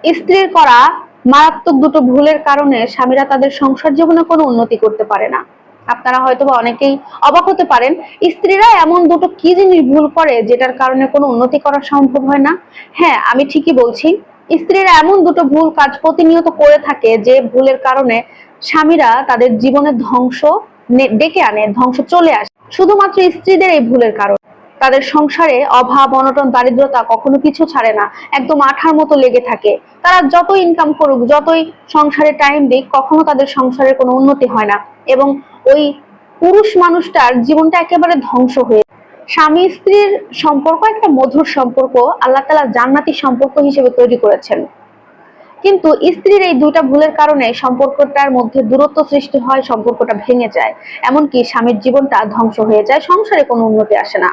স্ত্রীর করা মারাত্মক দুটো ভুলের কারণে স্বামীরা তাদের সংসার জীবনে কোনো উন্নতি করতে পারে না। আপনারা হয়তো বা অনেকেই অবাক হতে পারেন, স্ত্রীরা এমন দুটো কি জিনিস ভুল করে যেটার কারণে কোনো উন্নতি করা সম্ভব হয় না। হ্যাঁ, আমি ঠিকই বলছি, স্ত্রীরা এমন দুটো ভুল কাজ প্রতিনিয়ত করে থাকে যে ভুলের কারণে স্বামীরা তাদের জীবনে ধ্বংস ডেকে আনে, ধ্বংস চলে আসে শুধুমাত্র স্ত্রীদের এই ভুলের কারণে। তাদের সংসারে অভাব, অনটন, দারিদ্রতা কখনো পিছু ছাড়ে না, একদম আঠার মতো লেগে থাকে। তারা যত ইনকাম করুক, যতই সংসারে টাইম দিক, কখনো তাদের সংসারের কোনো উন্নতি হয় না এবং ওই পুরুষ মানুষটার জীবনটা একেবারে ধ্বংস হয়ে। স্বামী স্ত্রীর সম্পর্ক একটা মধুর সম্পর্ক, আল্লাহ তাআলা জান্নাতি সম্পর্ক হিসেবে তৈরি করেছেন। কিন্তু স্ত্রীর এই দুইটা ভুলের কারণে সম্পর্কটার মধ্যে দূরত্ব সৃষ্টি হয়, সম্পর্কটা ভেঙে যায়, এমনকি স্বামীর জীবনটা ধ্বংস হয়ে যায়, সংসারে কোনো উন্নতি আসে না।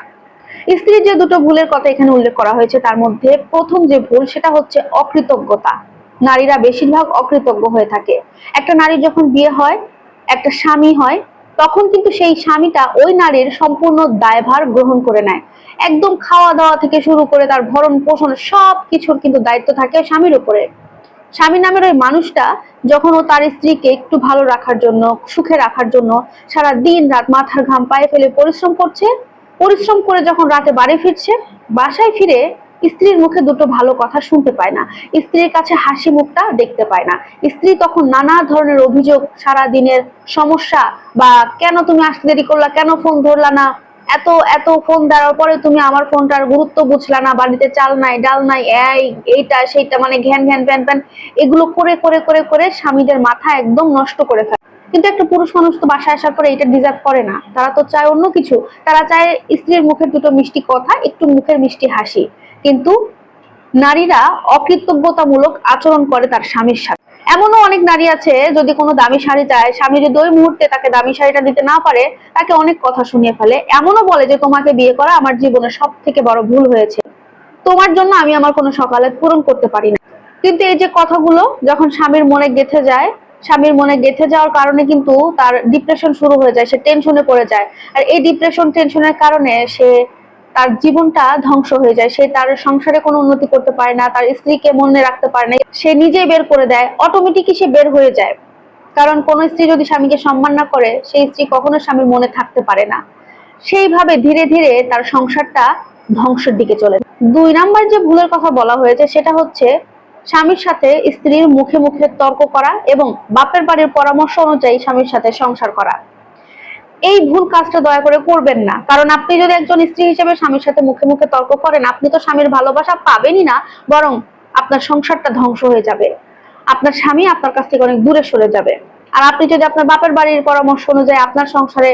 স্ত্রীর যে দুটো ভুলের কথা এখানে উল্লেখ করা হয়েছে তার মধ্যে প্রথম যে ভুল সেটা হচ্ছে অকৃতজ্ঞতা। নারীরা বেশিরভাগ অকৃতজ্ঞ হয়ে থাকে। একটা নারীর যখন বিয়ে হয়, একটা স্বামী হয়, তখন কিন্তু সেই স্বামীটা ওই নারীর সম্পূর্ণ দায়ভার গ্রহণ করে নেয়। একদম খাওয়া দাওয়া থেকে শুরু করে তার ভরণ পোষণ সব কিছুর কিন্তু দায়িত্ব থাকে স্বামীর উপরে। স্বামী নামের ওই মানুষটা যখন ও তার স্ত্রীকে একটু ভালো রাখার জন্য, সুখে রাখার জন্য সারা দিন রাত মাথার ঘাম পায়ে ফেলে পরিশ্রম করছে, পরিশ্রম করে যখন রাতে বাড়ি ফিরছে, বাসায় ফিরে স্ত্রীর মুখে দুটো ভালো কথা শুনতে পায় না, স্ত্রীর কাছে হাসি মুখটা দেখতে পায় না। স্ত্রী তখন নানা ধরনের অভিযোগ, সারা দিনের সমস্যা, বা কেন তুমি আসতে দেরি করলা, কেন ফোন ধরলা না, এত এত ফোন দেওয়ার পরে তুমি আমার ফোনটার গুরুত্ব বুঝলা না, বাড়িতে চাল নাই, ডাল নাই, এইটা সেইটা, মানে ঘ্যান ঘ্যান প্যান প্যান, এগুলো করে করে করে করে স্বামীদের মাথা একদম নষ্ট করে ফেলে। কিন্তু একটা পুরুষ মানুষ তো বাসায় আসার পরে এটা ডিজার্ভ করে না, তারা তো চায় অন্য কিছু। তারা চায় স্ত্রীর মুখের দুটো মিষ্টি কথা, একটু মুখের মিষ্টি হাসি। কিন্তু নারীরা অকৃতজ্ঞতামূলক আচরণ করে তার স্বামীর সাথে। এমনও অনেক নারী আছে, যদি কোনো দামি শাড়ি চায়, স্বামী যদি ওই মুহূর্তে তাকে দামি শাড়িটা দিতে না পারে, তাকে অনেক কথা শুনিয়ে ফেলে। এমনও বলে যে তোমাকে বিয়ে করা আমার জীবনের সব থেকে বড় ভুল হয়েছে, তোমার জন্য আমি আমার কোনো সকালে পূরণ করতে পারি না। কিন্তু এই যে কথাগুলো যখন স্বামীর মনে গেঁথে যায়, স্বামীর মনে গেঁথে যাওয়ার কারণে কিন্তু তার ডিপ্রেশন শুরু হয়ে যায়, সে টেনশনে পড়ে যায়। আর এই ডিপ্রেশন টেনশনের কারণে সে তার জীবনটা ধ্বংস হয়ে যায়, সে তার সংসারে কোনো উন্নতি করতে পারে না, তার স্ত্রীকে মনে রাখতে পারে না, সে নিজেই বের করে দেয়, অটোমেটিকই সে বের হয়ে যায়। কারণ কোন স্ত্রী যদি স্বামীকে সম্মান না করে, সেই স্ত্রী কখনো স্বামীর মনে থাকতে পারে না। সেইভাবে ধীরে ধীরে তার সংসারটা ধ্বংসের দিকে চলে। 2 নাম্বার যে ভুলের কথা বলা হয়েছে সেটা হচ্ছে স্বামীর সাথে স্ত্রীর মুখে মুখে তর্ক করা এবং বাপের বাড়ির পরামর্শ অনুযায়ী স্বামীর সাথে সংসার করা। এই ভুল কাজটা দয়া করে করবেন না, কারণ আপনি যদি একজন স্ত্রী হিসেবে স্বামীর সাথে মুখে মুখে তর্ক করেন, আপনি তো স্বামীর ভালোবাসা পাবেনই না, বরং আপনার সংসারটা ধ্বংস হয়ে যাবে, আপনার স্বামী আপনার কাছ থেকে অনেক দূরে সরে যাবে। আর আপনি যদি আপনার বাপের বাড়ির পরামর্শ অনুযায়ী আপনার সংসারে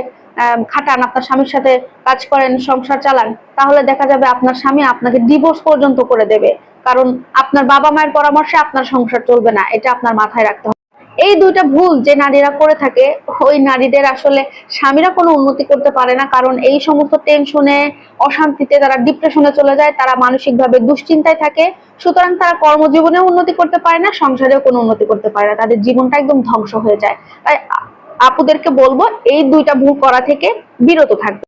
খাটান, আপনার স্বামীর সাথে কাজ করেন, সংসার চালান, তাহলে দেখা যাবে আপনার স্বামী আপনাকে ডিভোর্স পর্যন্ত করে দেবে। কারণ আপনার বাবা মায়ের পরামর্শে আপনার সংসার চলবে না, এটা আপনার মাথায় রাখতে হবে। এই দুইটা ভুল যে নারীরা করে থাকে, ওই নারীদের আসলে স্বামীরা কোনো উন্নতি করতে পারে না, কারণ এই সমস্ত টেনশনে, অশান্তিতে তারা ডিপ্রেশনে চলে যায়, তারা মানসিকভাবে দুশ্চিন্তায় থাকে। সুতরাং তারা কর্মজীবনেও উন্নতি করতে পারে না, সংসারেও কোনো উন্নতি করতে পারে না, তাদের জীবনটা একদম ধ্বংস হয়ে যায়। তাই আপুদেরকে বলবো এই দুইটা ভুল করা থেকে বিরত থাকবে।